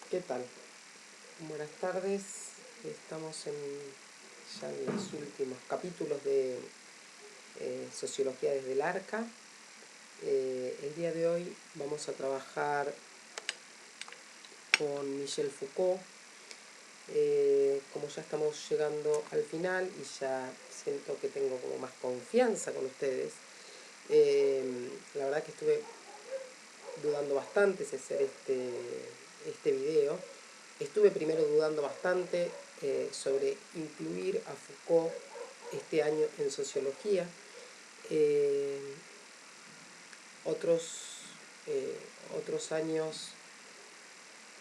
¿Qué tal? Buenas tardes. Estamos ya en los últimos capítulos de Sociología desde el Arca. El día de hoy vamos a trabajar con Michel Foucault. Como ya estamos llegando al final y ya siento que tengo como más confianza con ustedes, la verdad que estuve dudando bastante si hacer este video. Estuve primero dudando bastante sobre incluir a Foucault este año en sociología. Eh, otros, otros años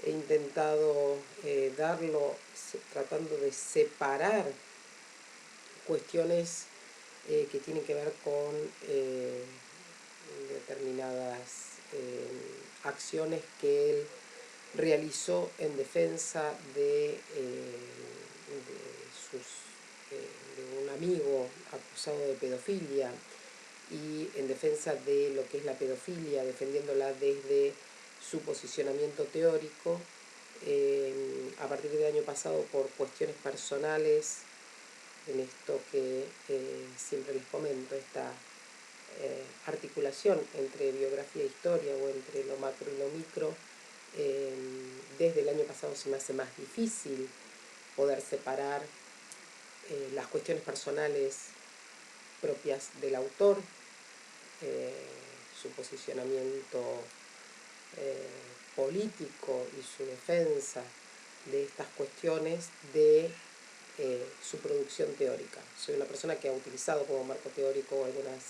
he intentado darlo tratando de separar cuestiones que tienen que ver con determinadas acciones que él realizó en defensa de un amigo acusado de pedofilia y en defensa de lo que es la pedofilia, defendiéndola desde su posicionamiento teórico. A partir del año pasado, por cuestiones personales, en esto que siempre les comento, esta articulación entre biografía e historia o entre lo macro y lo micro, desde el año pasado se me hace más difícil poder separar las cuestiones personales propias del autor, su posicionamiento político y su defensa de estas cuestiones de su producción teórica. Soy una persona que ha utilizado como marco teórico algunas,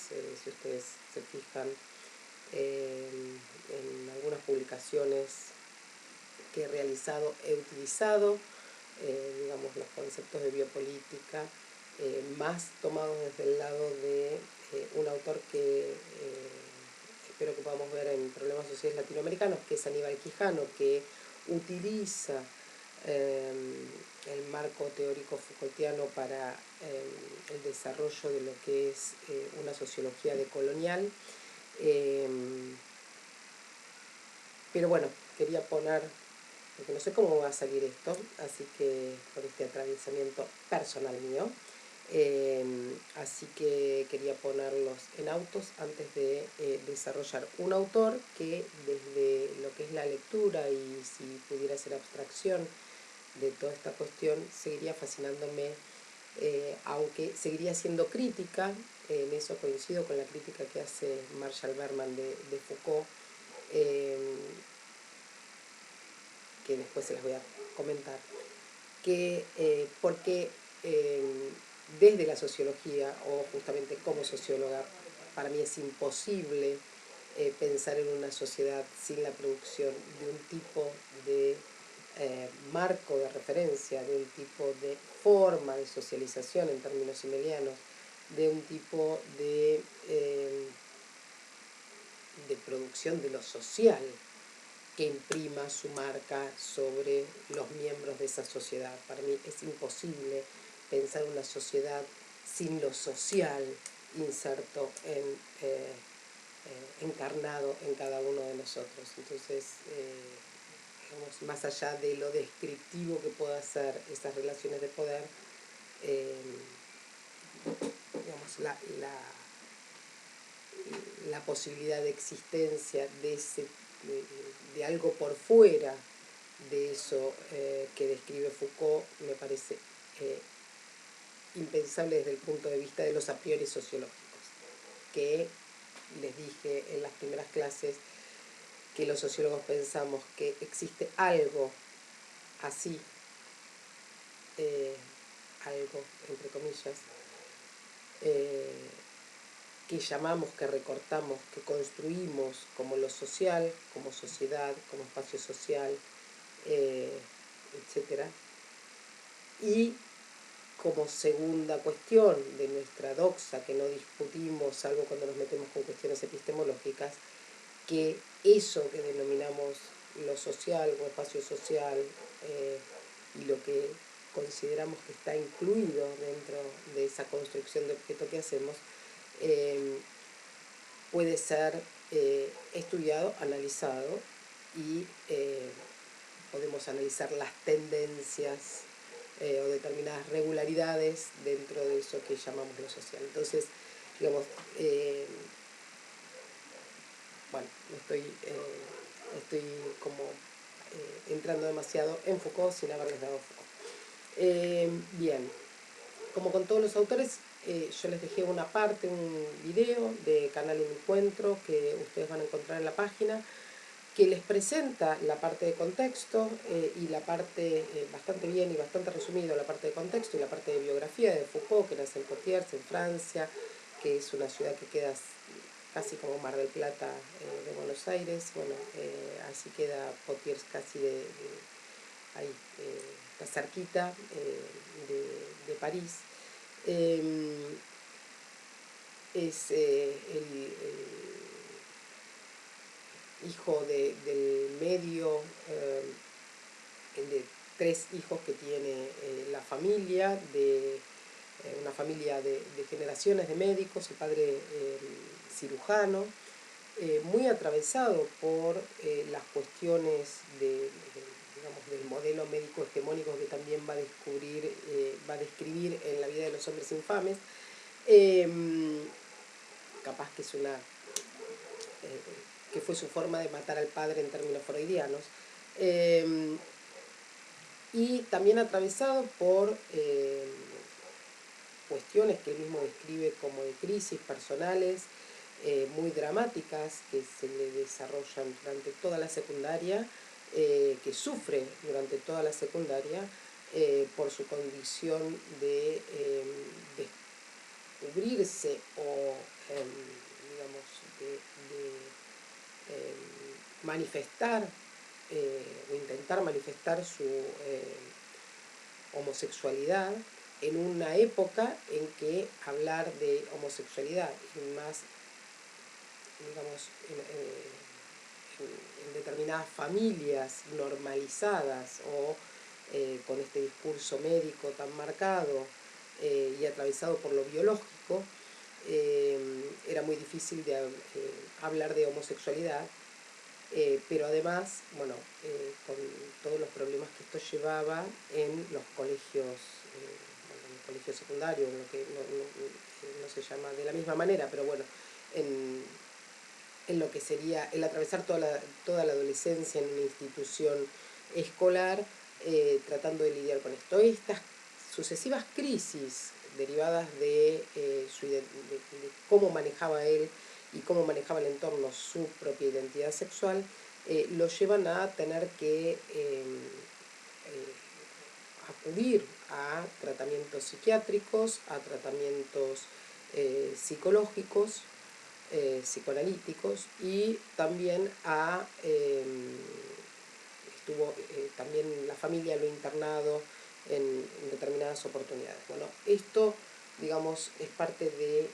si ustedes se fijan, en algunas publicaciones que he realizado, he utilizado digamos, los conceptos de biopolítica más tomados desde el lado de un autor que espero que podamos ver en Problemas Sociales Latinoamericanos, que es Aníbal Quijano, que utiliza el marco teórico Foucaultiano para el desarrollo de lo que es una sociología decolonial. Pero bueno, quería poner, porque no sé cómo va a salir esto, así que por este atravesamiento personal mío, así que quería ponerlos en autos antes de desarrollar un autor que desde lo que es la lectura y si pudiera hacer abstracción de toda esta cuestión, seguiría fascinándome, aunque seguiría siendo crítica, en eso coincido con la crítica que hace Marshall Berman de Foucault, que después se las voy a comentar, que porque desde la sociología, o justamente como socióloga, para mí es imposible pensar en una sociedad sin la producción de un tipo de marco de referencia, de un tipo de forma de socialización en términos hegelianos, de un tipo de producción de lo social que imprima su marca sobre los miembros de esa sociedad. Para mí es imposible pensar una sociedad sin lo social inserto encarnado en cada uno de nosotros. Entonces, digamos, más allá de lo descriptivo que pueda ser esas relaciones de poder, digamos, la posibilidad de existencia de algo por fuera de eso que describe Foucault me parece impensable desde el punto de vista de los a priori sociológicos, que les dije en las primeras clases que los sociólogos pensamos que existe algo así, algo entre comillas, que llamamos, que recortamos, que construimos como lo social, como sociedad, como espacio social, etc. Y como segunda cuestión de nuestra doxa, que no discutimos, salvo cuando nos metemos con cuestiones epistemológicas, que eso que denominamos lo social o espacio social y lo que consideramos que está incluido dentro de esa construcción de objeto que hacemos, puede ser estudiado, analizado y podemos digamos, analizar las tendencias o determinadas regularidades dentro de eso que llamamos lo social. Entonces, digamos, bueno, estoy como entrando demasiado en Foucault sin haberles dado Foucault. Bien, como con todos los autores, yo les dejé una parte, un video de Canal Encuentro que ustedes van a encontrar en la página, que les presenta la parte de contexto y la parte, bastante bien y bastante resumido, la parte de contexto y la parte de biografía de Foucault, que nace en Poitiers, en Francia, que es una ciudad que queda casi como Mar del Plata de Buenos Aires. Bueno, así queda Poitiers casi ahí, está cerquita de París. Es el hijo del medio, de 3 hijos que tiene la familia, una familia de generaciones de médicos, el padre cirujano, muy atravesado por las cuestiones digamos, del modelo médico hegemónico que también va a describir en La vida de los hombres infames. Capaz que es que fue su forma de matar al padre en términos freudianos. Y también atravesado por cuestiones que él mismo describe como de crisis personales, muy dramáticas, que se le desarrollan durante toda la secundaria, que sufre durante toda la secundaria por su condición de descubrirse o, digamos, de manifestar o intentar manifestar su homosexualidad en una época en que hablar de homosexualidad y más, digamos, en determinadas familias normalizadas o con este discurso médico tan marcado y atravesado por lo biológico, era muy difícil de hablar de homosexualidad, pero además, bueno, con todos los problemas que esto llevaba en los colegios, bueno, en el colegio secundario, en lo que no se llama de la misma manera, pero bueno, en lo que sería el atravesar toda la adolescencia en una institución escolar, tratando de lidiar con esto. Estas sucesivas crisis derivadas de cómo manejaba él y cómo manejaba el entorno su propia identidad sexual, lo llevan a tener que acudir a tratamientos psiquiátricos, a tratamientos psicológicos, psicoanalíticos, y también también la familia lo ha internado en determinadas oportunidades. Bueno, esto, digamos, es parte de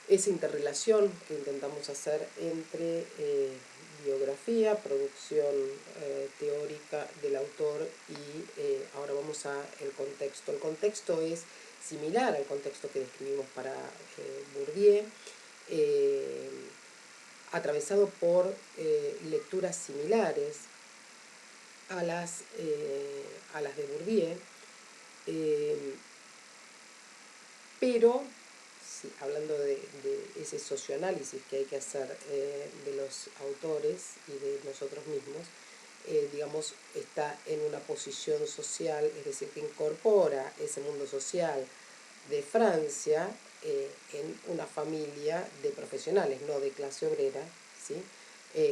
esa interrelación que intentamos hacer entre biografía, producción teórica del autor y ahora vamos a el contexto. El contexto es similar al contexto que describimos para Bourdieu, atravesado por lecturas similares a las de Bourdieu, pero sí, hablando de ese socioanálisis que hay que hacer de los autores y de nosotros mismos, digamos, está en una posición social, es decir, que incorpora ese mundo social de Francia en una familia de profesionales, no de clase obrera, ¿sí?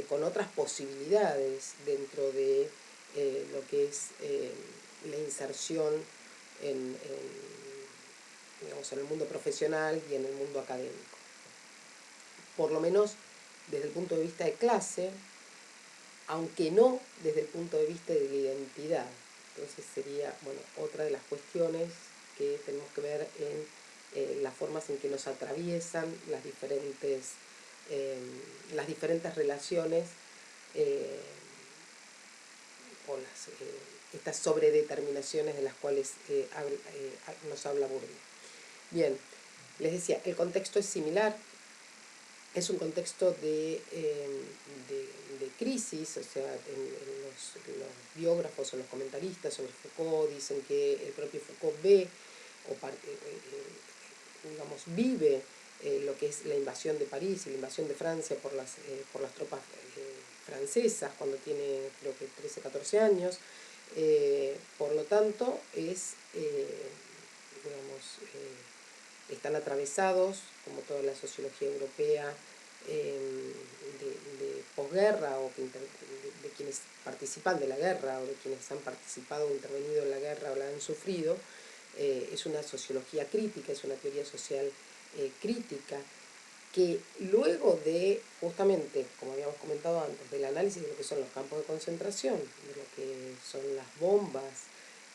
Con otras posibilidades dentro de lo que es la inserción en, digamos, en el mundo profesional y en el mundo académico. Por lo menos desde el punto de vista de clase, aunque no desde el punto de vista de la identidad. Entonces sería, bueno, otra de las cuestiones que tenemos que ver en las formas en que nos atraviesan las diferentes relaciones o estas sobredeterminaciones de las cuales nos habla Bourdieu. Bien, les decía, el contexto es similar, es un contexto de crisis, o sea, los biógrafos o los comentaristas sobre Foucault dicen que el propio Foucault ve o digamos, vive lo que es la invasión de París y la invasión de Francia por las tropas francesas cuando tiene creo que 13, 14 años. Por lo tanto, digamos, están atravesados, como toda la sociología europea, de posguerra o de quienes participan de la guerra o de quienes han participado o intervenido en la guerra o la han sufrido. Es una sociología crítica, es una teoría social crítica, que luego de, justamente, como habíamos comentado antes, del análisis de lo que son los campos de concentración, de lo que son las bombas,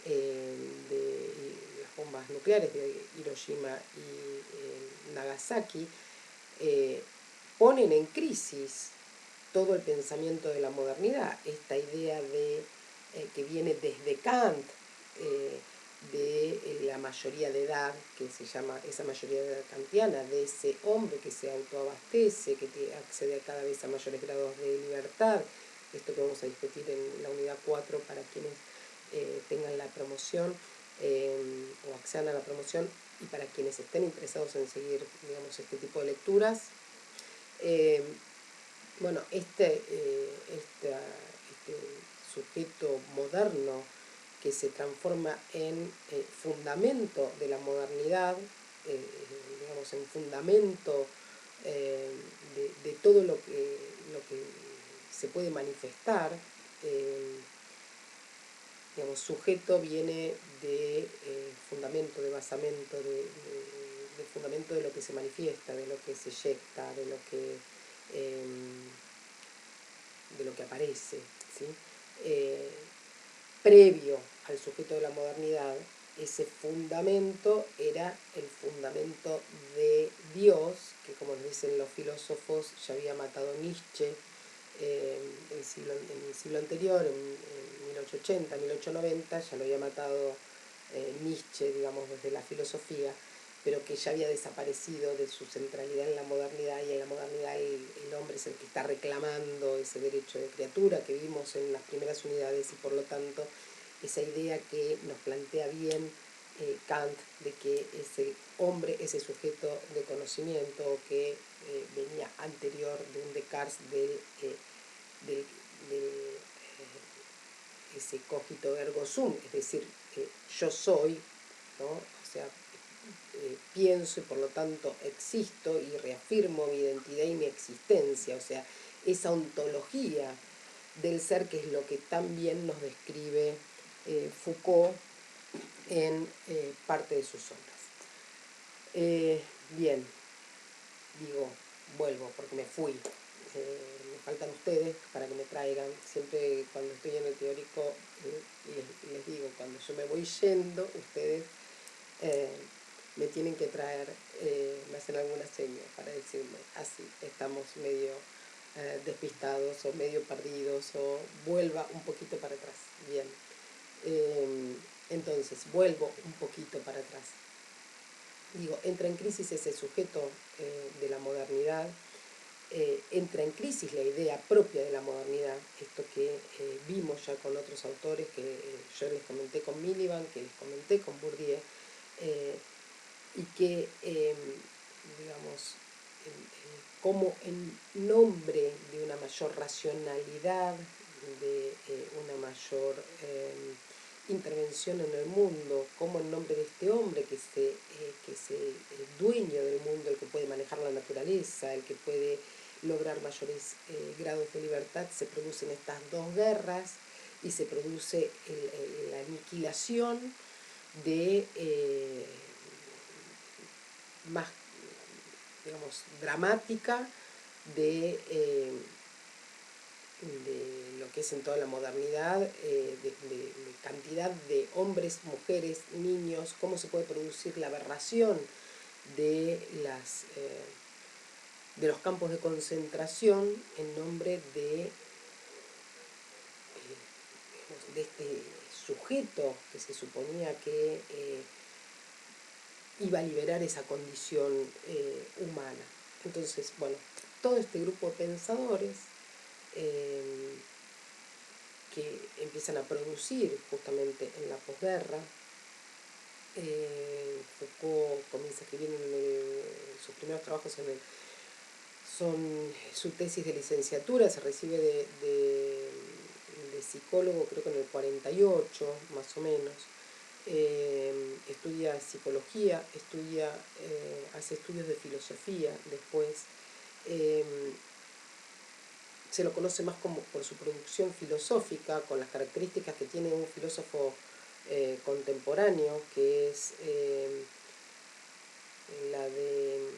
las bombas nucleares de Hiroshima y Nagasaki, ponen en crisis todo el pensamiento de la modernidad, esta idea que viene desde Kant, de la mayoría de edad, que se llama esa mayoría de edad kantiana, de ese hombre que se autoabastece, que accede a cada vez a mayores grados de libertad, esto que vamos a discutir en la unidad 4 para quienes tengan la promoción o accedan a la promoción, y para quienes estén interesados en seguir, digamos, este tipo de lecturas. Bueno, este sujeto moderno que se transforma en fundamento de la modernidad, digamos, en fundamento de todo lo que se puede manifestar, digamos, sujeto viene de fundamento, de basamento, de fundamento de lo que se manifiesta, de lo que se eyecta, de lo que aparece, ¿sí? Previo al sujeto de la modernidad, ese fundamento era el fundamento de Dios, que como nos dicen los filósofos, ya había matado Nietzsche en el siglo anterior, en 1880, 1890, ya lo había matado Nietzsche, digamos, desde la filosofía, pero que ya había desaparecido de su centralidad en la modernidad, y en la modernidad el hombre es el que está reclamando ese derecho de criatura que vimos en las primeras unidades, y por lo tanto esa idea que nos plantea bien Kant de que ese hombre, ese sujeto de conocimiento que venía anterior de un Descartes del ese cogito ergo sum, es decir, yo soy, ¿no? O sea, pienso y por lo tanto existo y reafirmo mi identidad y mi existencia, o sea, esa ontología del ser, que es lo que tan bien nos describe Foucault en parte de sus obras. Bien, digo, vuelvo porque me fui. Me faltan ustedes para que me traigan. Siempre cuando estoy en el teórico les digo, cuando yo me voy yendo, ustedes me tienen que traer, me hacen alguna seña para decirme, así, estamos medio despistados o medio perdidos, o vuelva un poquito para atrás. Bien, entonces vuelvo un poquito para atrás. Digo, entra en crisis ese sujeto de la modernidad, entra en crisis la idea propia de la modernidad, esto que vimos ya con otros autores, que yo les comenté con Miliband, que les comenté con Bourdieu, y que, digamos, como en nombre de una mayor racionalidad, de una mayor intervención en el mundo, como en nombre de este hombre que es el dueño del mundo, el que puede manejar la naturaleza, el que puede lograr mayores grados de libertad, se producen estas dos guerras y se produce la aniquilación de más, digamos, dramática de lo que es en toda la modernidad, de cantidad de hombres, mujeres, niños, cómo se puede producir la aberración de los campos de concentración en nombre de este sujeto que se suponía que iba a liberar esa condición humana. Entonces, bueno, todo este grupo de pensadores que empiezan a producir justamente en la posguerra. Foucault comienza a escribir sus primeros trabajos son su tesis de licenciatura, se recibe de psicólogo creo que en el 48 más o menos. Estudia psicología, hace estudios de filosofía después. Se lo conoce más como por su producción filosófica, con las características que tiene un filósofo contemporáneo, que es la de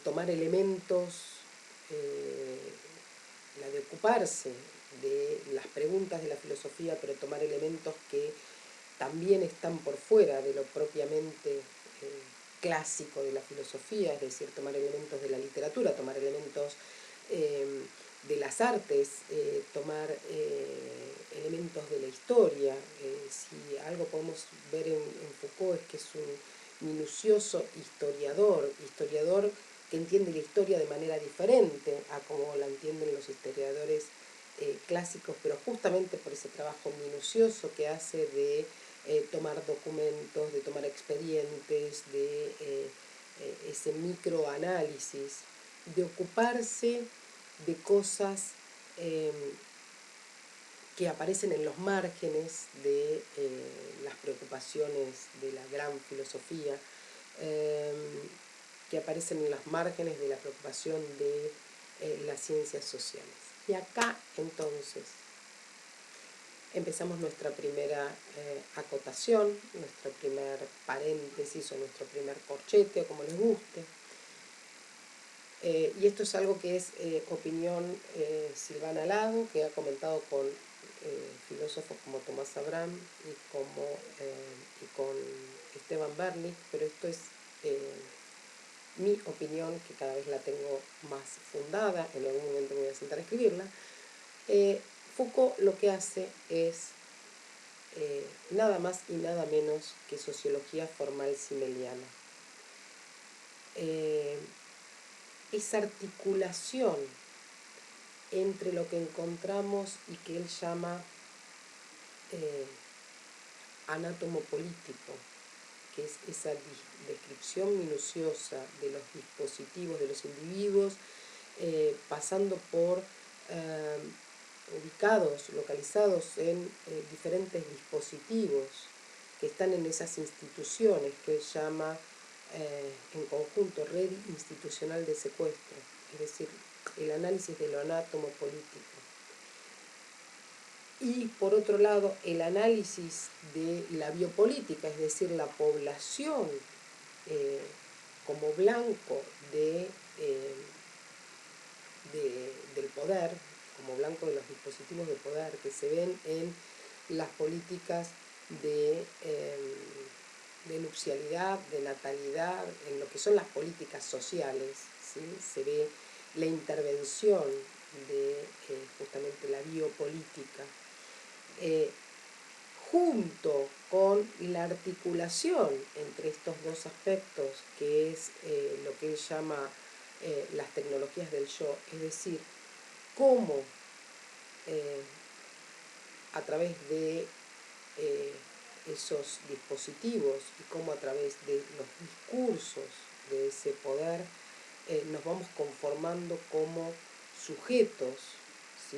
tomar elementos, la de ocuparse de las preguntas de la filosofía, pero tomar elementos que también están por fuera de lo propiamente clásico de la filosofía, es decir, tomar elementos de la literatura, tomar elementos de las artes, tomar elementos de la historia. Si algo podemos ver en Foucault es que es un minucioso historiador que entiende la historia de manera diferente a como la entienden los historiadores clásicos, pero justamente por ese trabajo minucioso que hace de tomar documentos, de tomar expedientes, de ese microanálisis, de ocuparse de cosas que aparecen en los márgenes de las preocupaciones de la gran filosofía, que aparecen en los márgenes de la preocupación de las ciencias sociales. Y acá entonces empezamos nuestra primera acotación, nuestro primer paréntesis o nuestro primer corchete, o como les guste. Y esto es algo que es opinión Silvana Lago, que ha comentado con filósofos como Tomás Abraham y con Esteban Berlich, pero esto es mi opinión, que cada vez la tengo más fundada, en algún momento me voy a sentar a escribirla. Foucault lo que hace es nada más y nada menos que sociología formal simeliana. Esa articulación entre lo que encontramos y que él llama anátomo político, que es esa descripción minuciosa de los dispositivos de los individuos, pasando por ubicados, localizados en diferentes dispositivos que están en esas instituciones que él llama en conjunto red institucional de secuestro, es decir, el análisis de lo anátomo político. Y por otro lado, el análisis de la biopolítica, es decir, la población como blanco del poder, como blanco de los dispositivos de poder que se ven en las políticas de nupcialidad, de natalidad, en lo que son las políticas sociales, ¿sí? Se ve la intervención de justamente la biopolítica, junto con la articulación entre estos dos aspectos, que es lo que él llama las tecnologías del yo, es decir, cómo a través de esos dispositivos y cómo a través de los discursos de ese poder nos vamos conformando como sujetos, ¿sí?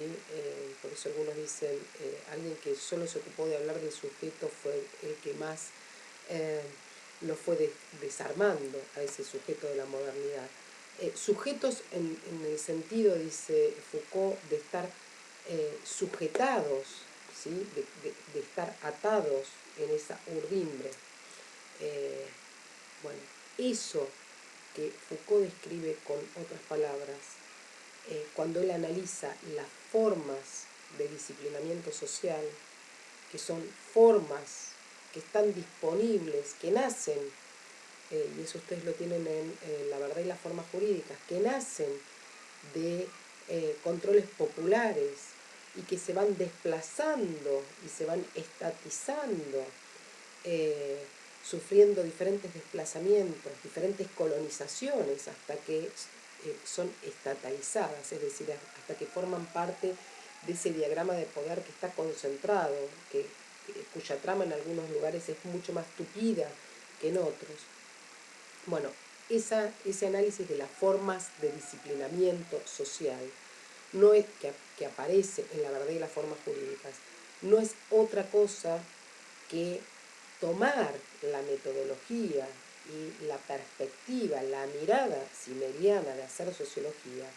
Por eso algunos dicen, alguien que solo se ocupó de hablar del sujeto fue el que más lo fue desarmando a ese sujeto de la modernidad. Sujetos en el sentido, dice Foucault, de estar sujetados, ¿sí? de estar atados en esa urdimbre. Bueno, eso que Foucault describe con otras palabras, cuando él analiza las formas de disciplinamiento social, que son formas que están disponibles, que nacen, y eso ustedes lo tienen en La verdad y las formas jurídicas, que nacen de controles populares y que se van desplazando y se van estatizando sufriendo diferentes desplazamientos, diferentes colonizaciones, hasta que son estatalizadas, es decir, hasta que forman parte de ese diagrama de poder que está concentrado, cuya trama en algunos lugares es mucho más tupida que en otros. Bueno, ese análisis de las formas de disciplinamiento social no es que aparece en La verdad y las formas jurídicas, no es otra cosa que tomar la metodología y la perspectiva, la mirada simeliana de hacer sociología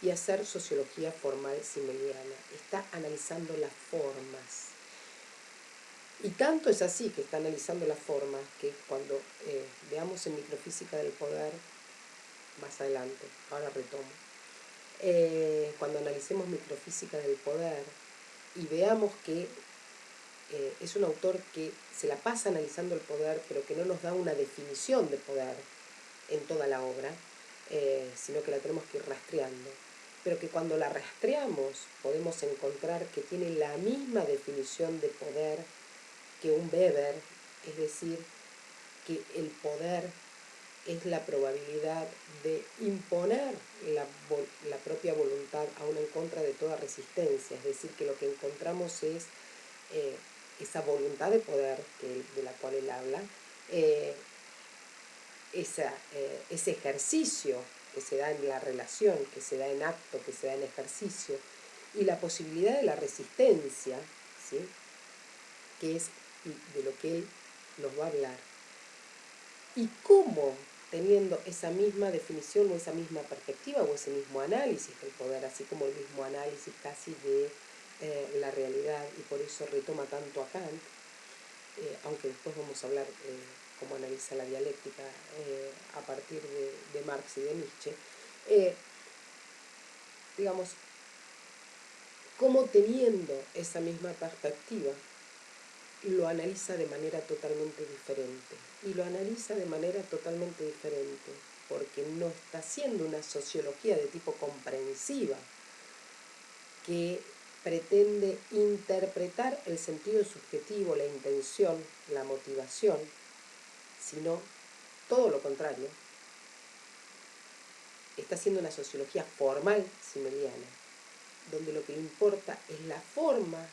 y hacer sociología formal simeliana. Está analizando las formas. Y tanto es así que está analizando las formas que cuando veamos en microfísica del poder, más adelante, ahora retomo, cuando analicemos microfísica del poder y veamos que es un autor que se la pasa analizando el poder, pero que no nos da una definición de poder en toda la obra, sino que la tenemos que ir rastreando. Pero que cuando la rastreamos podemos encontrar que tiene la misma definición de poder que un Weber, es decir, que el poder es la probabilidad de imponer la propia voluntad aún en contra de toda resistencia, es decir, que lo que encontramos es esa voluntad de poder de la cual él habla, ese ejercicio que se da en la relación, que se da en acto, que se da en ejercicio, y la posibilidad de la resistencia, ¿sí?, que es de lo que él nos va a hablar. Y cómo, teniendo esa misma definición o esa misma perspectiva o ese mismo análisis del poder, así como el mismo análisis casi de la realidad, y por eso retoma tanto a Kant, aunque después vamos a hablar cómo analiza la dialéctica a partir de Marx y de Nietzsche, digamos, cómo teniendo esa misma perspectiva, lo analiza de manera totalmente diferente. Y lo analiza de manera totalmente diferente porque no está haciendo una sociología de tipo comprensiva que pretende interpretar el sentido subjetivo, la intención, la motivación, sino todo lo contrario. Está haciendo una sociología formal simeliana, donde lo que le importa es la forma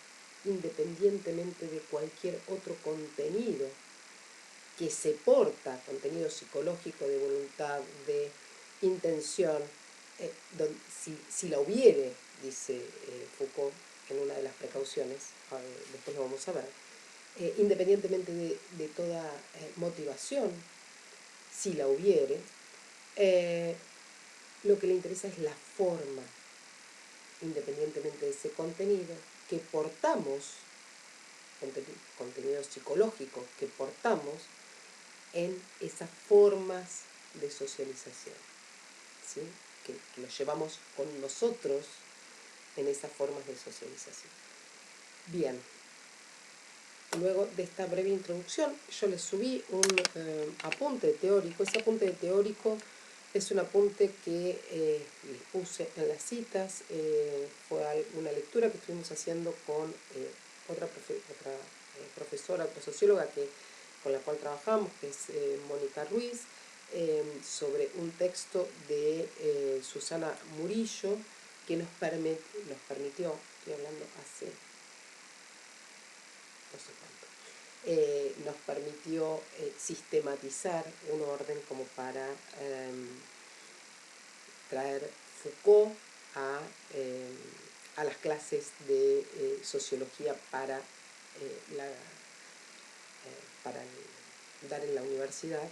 independientemente de cualquier otro contenido que se porta, contenido psicológico, de voluntad, de intención, si la hubiere, dice Foucault en una de las precauciones, después lo vamos a ver, independientemente de toda motivación, si la hubiere, lo que le interesa es la forma, independientemente de ese contenido, que portamos, contenido psicológico que portamos en esas formas de socialización, ¿sí?, que lo llevamos con nosotros en esas formas de socialización. Bien, luego de esta breve introducción, yo les subí un apunte teórico. Ese apunte teórico es un apunte que les puse en las citas, fue una lectura que estuvimos haciendo con otra profesora, otra socióloga con la cual trabajamos, que es Mónica Ruiz, sobre un texto de Susana Murillo, que nos permitió, estoy hablando hace no sé cuánto, nos permitió sistematizar un orden como para traer Foucault a las clases de sociología para dar en la universidad.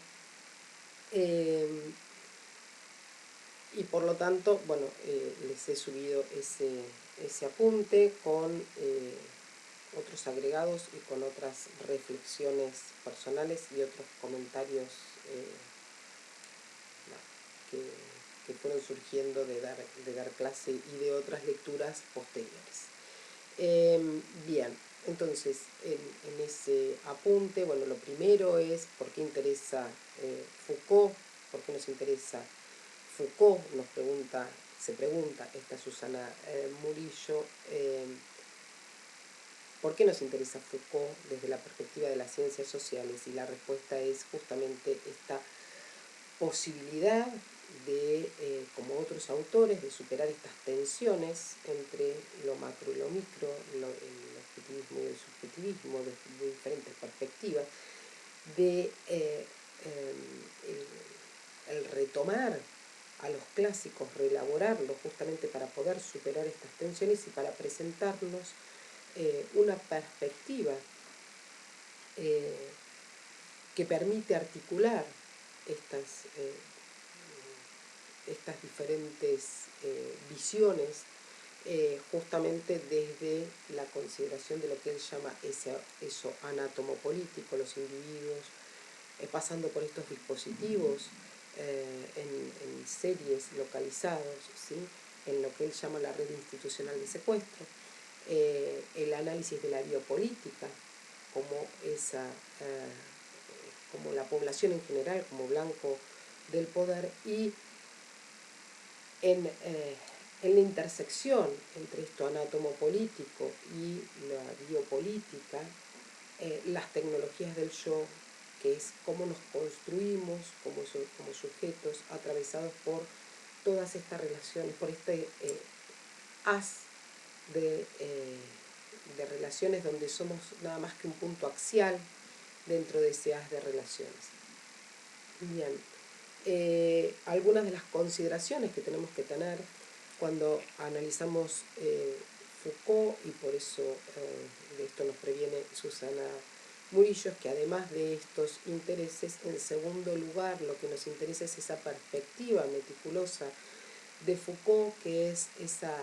Y por lo tanto, bueno, les he subido ese apunte con otros agregados y con otras reflexiones personales y otros comentarios que fueron surgiendo de dar clase y de otras lecturas posteriores. Bien, entonces en ese apunte, bueno, lo primero es por qué interesa Foucault, por qué nos interesa Foucault, se pregunta esta Susana Murillo, ¿Por qué nos interesa Foucault desde la perspectiva de las ciencias sociales? Y la respuesta es justamente esta posibilidad de, como otros autores, de superar estas tensiones entre lo macro y lo micro, el objetivismo y el subjetivismo, de diferentes perspectivas, de el retomar a los clásicos, reelaborarlos justamente para poder superar estas tensiones y para presentarnos una perspectiva que permite articular estas diferentes visiones justamente desde la consideración de lo que él llama eso anátomo político, los individuos, pasando por estos dispositivos en series localizados, ¿sí? En lo que él llama la red institucional de secuestro, el análisis de la biopolítica, como, como la población en general, como blanco del poder, y en la intersección entre esto anátomo político y la biopolítica, las tecnologías del yo, que es cómo nos construimos como sujetos atravesados por todas estas relaciones, por este haz de relaciones donde somos nada más que un punto axial dentro de ese haz de relaciones. Bien, algunas de las consideraciones que tenemos que tener cuando analizamos Foucault, y por eso de esto nos previene Susana Murillo, es que además de estos intereses, en segundo lugar lo que nos interesa es esa perspectiva meticulosa de Foucault, que es esa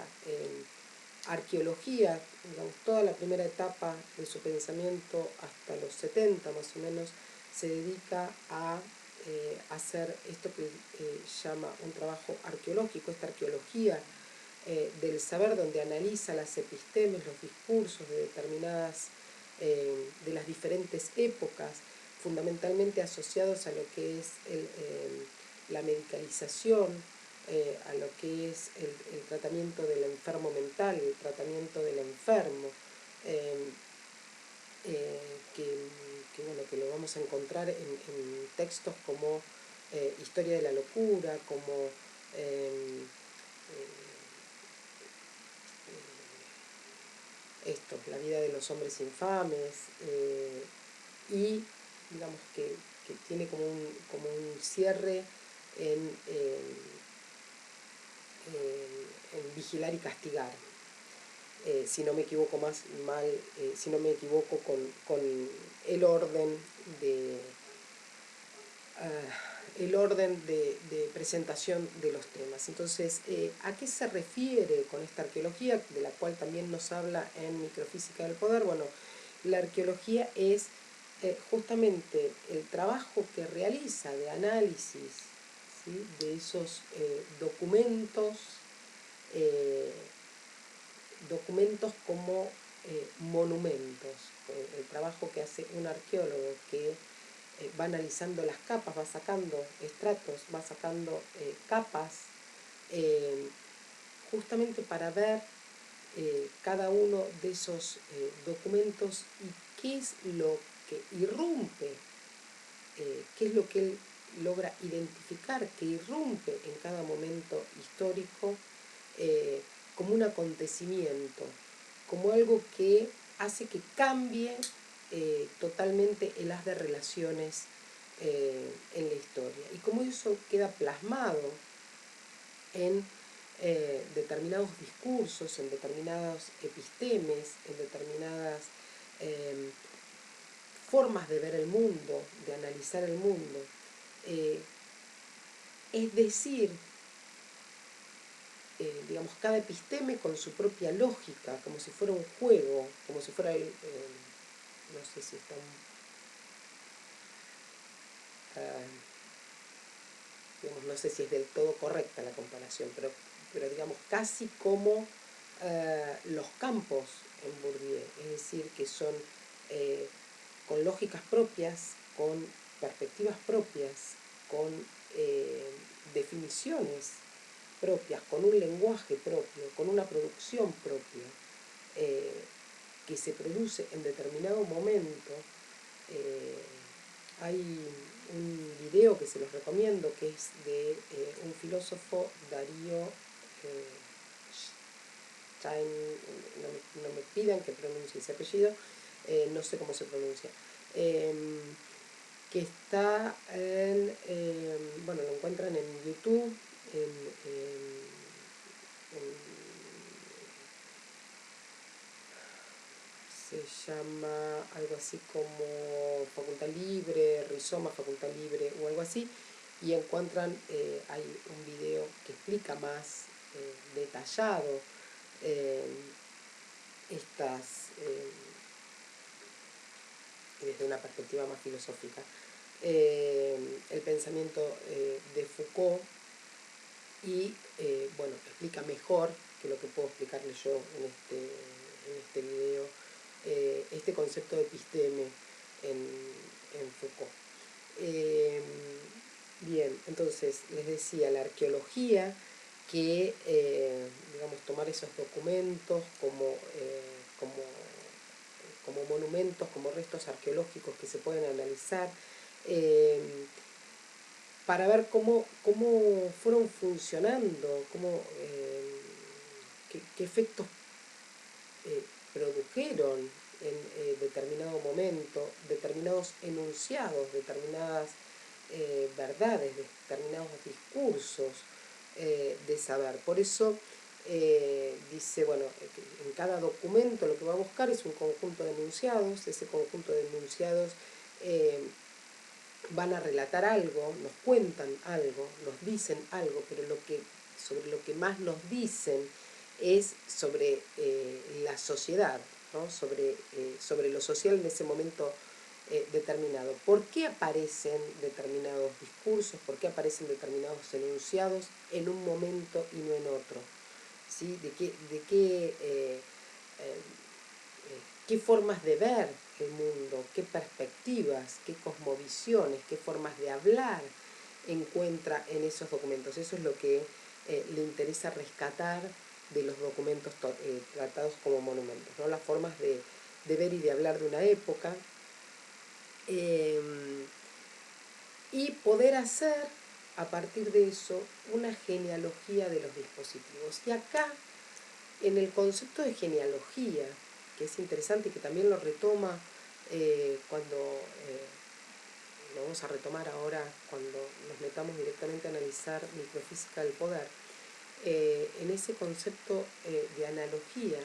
arqueología, digamos, toda la primera etapa de su pensamiento hasta los 70 más o menos, se dedica a hacer esto que llama un trabajo arqueológico, esta arqueología del saber, donde analiza las epistemes, los discursos de determinadas, de las diferentes épocas, fundamentalmente asociados a lo que es la medicalización, a lo que es el tratamiento del enfermo mental, el tratamiento del enfermo, bueno, que lo vamos a encontrar en textos como Historia de la locura, como La vida de los hombres infames, y digamos que tiene como un cierre en Vigilar y Castigar, si no me equivoco si no me equivoco con el orden de de presentación de los temas. Entonces, ¿a qué se refiere con esta arqueología, de la cual también nos habla en Microfísica del Poder? Bueno, la arqueología es justamente el trabajo que realiza de análisis, ¿sí?, de esos documentos como monumentos, el trabajo que hace un arqueólogo que va analizando las capas, va sacando estratos, va sacando capas, justamente para ver cada uno de esos documentos y qué es lo que irrumpe, qué es lo que él logra identificar, que irrumpe en cada momento histórico como un acontecimiento, como algo que hace que cambie totalmente el haz de relaciones en la historia. Y como eso queda plasmado en determinados discursos, en determinados epistemes, en determinadas formas de ver el mundo, de analizar el mundo. Es decir, digamos, cada episteme con su propia lógica, como si fuera un juego, como si fuera, no sé si está digamos, no sé si es del todo correcta la comparación, pero digamos, casi como los campos en Bourdieu, es decir, que son con lógicas propias, con perspectivas propias, con definiciones propias, con un lenguaje propio, con una producción propia, que se produce en determinado momento. Hay un video que se los recomiendo, que es de un filósofo, Darío Stein, no me pidan que pronuncie ese apellido, no sé cómo se pronuncia, que está en, bueno, lo encuentran en YouTube, se llama algo así como Facultad Libre, Rizoma Facultad Libre o algo así, y encuentran, hay un video que explica más detallado estas, desde una perspectiva más filosófica, el pensamiento de Foucault, y bueno, explica mejor que lo que puedo explicarle yo en este video, este concepto de episteme en Foucault. Bien, entonces les decía, la arqueología, que digamos, tomar esos documentos como monumentos, como restos arqueológicos que se pueden analizar, para ver cómo fueron funcionando, qué efectos produjeron en determinado momento, determinados enunciados, determinadas verdades, determinados discursos de saber. Por eso dice, bueno, en cada documento lo que va a buscar es un conjunto de enunciados. Ese conjunto de enunciados van a relatar algo, nos cuentan algo, nos dicen algo, pero sobre lo que más nos dicen es sobre la sociedad, ¿no? Sobre lo social en ese momento determinado. ¿Por qué aparecen determinados discursos? ¿Por qué aparecen determinados enunciados en un momento y no en otro? ¿Sí? ¿Qué formas de ver el mundo, qué perspectivas, qué cosmovisiones, qué formas de hablar encuentra en esos documentos? Eso es lo que le interesa rescatar de los documentos tratados como monumentos, ¿no? Las formas de ver y de hablar de una época, y poder hacer a partir de eso una genealogía de los dispositivos. Y acá, en el concepto de genealogía, que es interesante y que también lo retoma cuando lo vamos a retomar ahora cuando nos metamos directamente a analizar microfísica del poder, en ese concepto de analogía,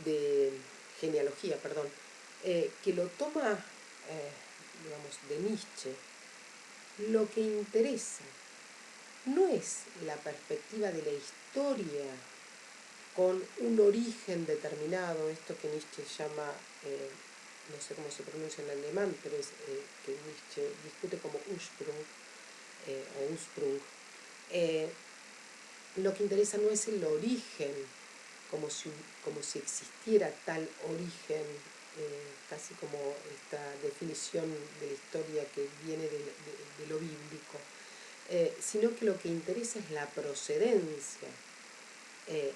de genealogía, perdón, que lo toma, digamos, de Nietzsche, lo que interesa no es la perspectiva de la historia con un origen determinado, esto que Nietzsche llama, no sé cómo se pronuncia en alemán, pero es que Nietzsche discute como Ursprung, o Ursprung. Lo que interesa no es el origen, como si existiera tal origen, casi como esta definición de la historia que viene de lo bíblico, sino que lo que interesa es la procedencia, el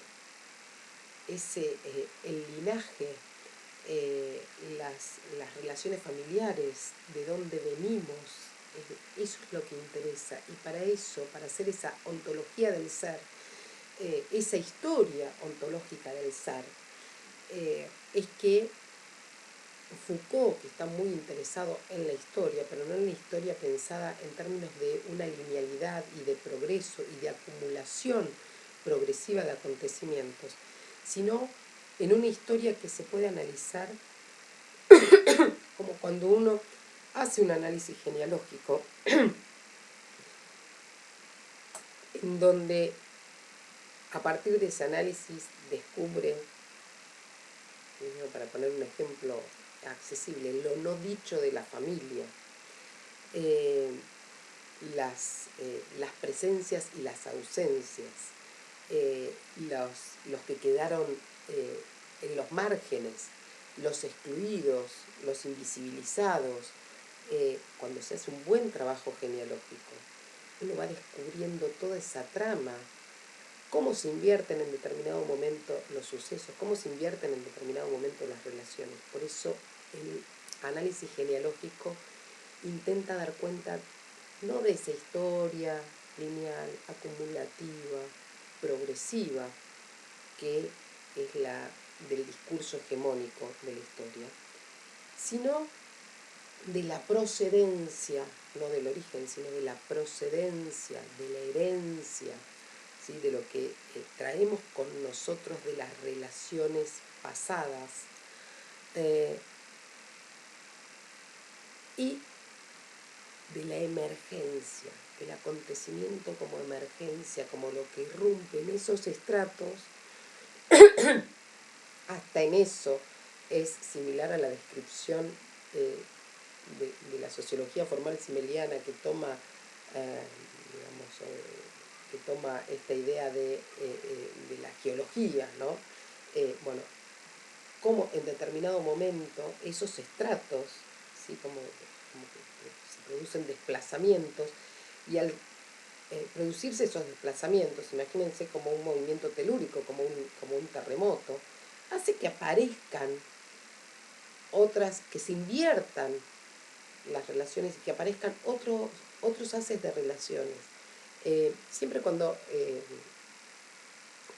linaje, las relaciones familiares, de dónde venimos. Eso es lo que interesa, y para eso, para hacer esa ontología del ser, esa historia ontológica del ser, es que Foucault, que está muy interesado en la historia, pero no en la historia pensada en términos de una linealidad y de progreso y de acumulación progresiva de acontecimientos, sino en una historia que se puede analizar como cuando uno hace un análisis genealógico, en donde a partir de ese análisis descubre, para poner un ejemplo accesible, lo no dicho de la familia, las presencias y las ausencias, los que quedaron en los márgenes, los excluidos, los invisibilizados. Cuando se hace un buen trabajo genealógico, uno va descubriendo toda esa trama cómo se invierten en determinado momento los sucesos, cómo se invierten en determinado momento las relaciones. Por eso el análisis genealógico intenta dar cuenta no de esa historia lineal, acumulativa, progresiva, que es la del discurso hegemónico de la historia, sino de la procedencia, no del origen, sino de la procedencia, de la herencia, ¿sí? De lo que traemos con nosotros de las relaciones pasadas, y de la emergencia, del acontecimiento como emergencia, como lo que irrumpe en esos estratos. Hasta en eso es similar a la descripción de la sociología formal simeliana, que toma, que toma esta idea de la geología, ¿no? Bueno, cómo en determinado momento esos estratos, ¿sí? como que se producen desplazamientos, y al producirse esos desplazamientos, imagínense como un movimiento telúrico, como un terremoto, hace que aparezcan otras, que se inviertan las relaciones y que aparezcan otros haces de relaciones. Siempre cuando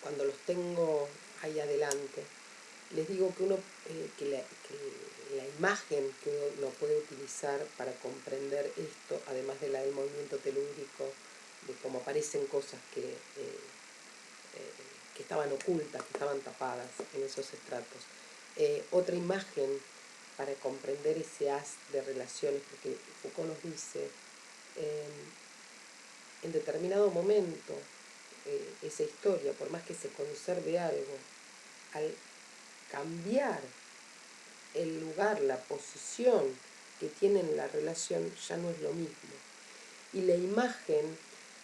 los tengo ahí adelante, les digo que que la imagen que uno puede utilizar para comprender esto, además de la del movimiento telúrico, de cómo aparecen cosas que estaban ocultas, que estaban tapadas en esos estratos. Otra imagen para comprender ese haz de relaciones, porque Foucault nos dice, en determinado momento, esa historia, por más que se conserve algo, al cambiar el lugar, la posición que tiene en la relación, ya no es lo mismo. Y la imagen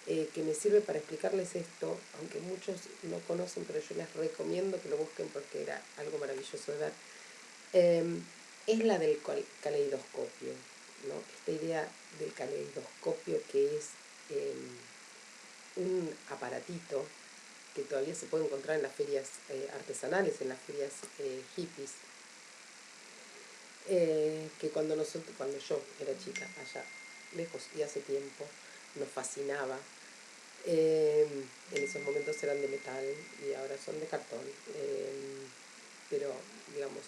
que me sirve para explicarles esto, aunque muchos no conocen, pero yo les recomiendo que lo busquen porque era algo maravilloso de ver, es la del caleidoscopio, ¿no? Esta idea del caleidoscopio, que es un aparatito que todavía se puede encontrar en las ferias artesanales, en las ferias hippies, que cuando yo era chica, allá lejos y hace tiempo, nos fascinaba. En esos momentos eran de metal y ahora son de cartón, pero digamos,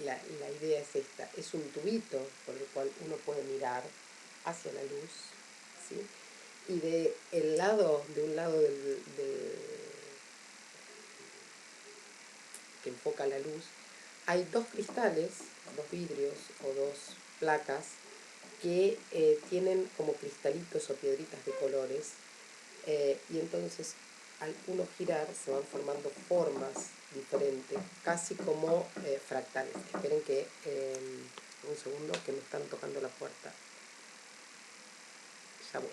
la idea es esta: es un tubito por el cual uno puede mirar hacia la luz, ¿sí? Y de un lado que enfoca la luz, hay dos cristales, dos vidrios o dos placas que tienen como cristalitos o piedritas de colores, y entonces al uno girar se van formando formas diferentes, casi como fractales. Esperen que un segundo, que me están tocando la puerta. Ya voy.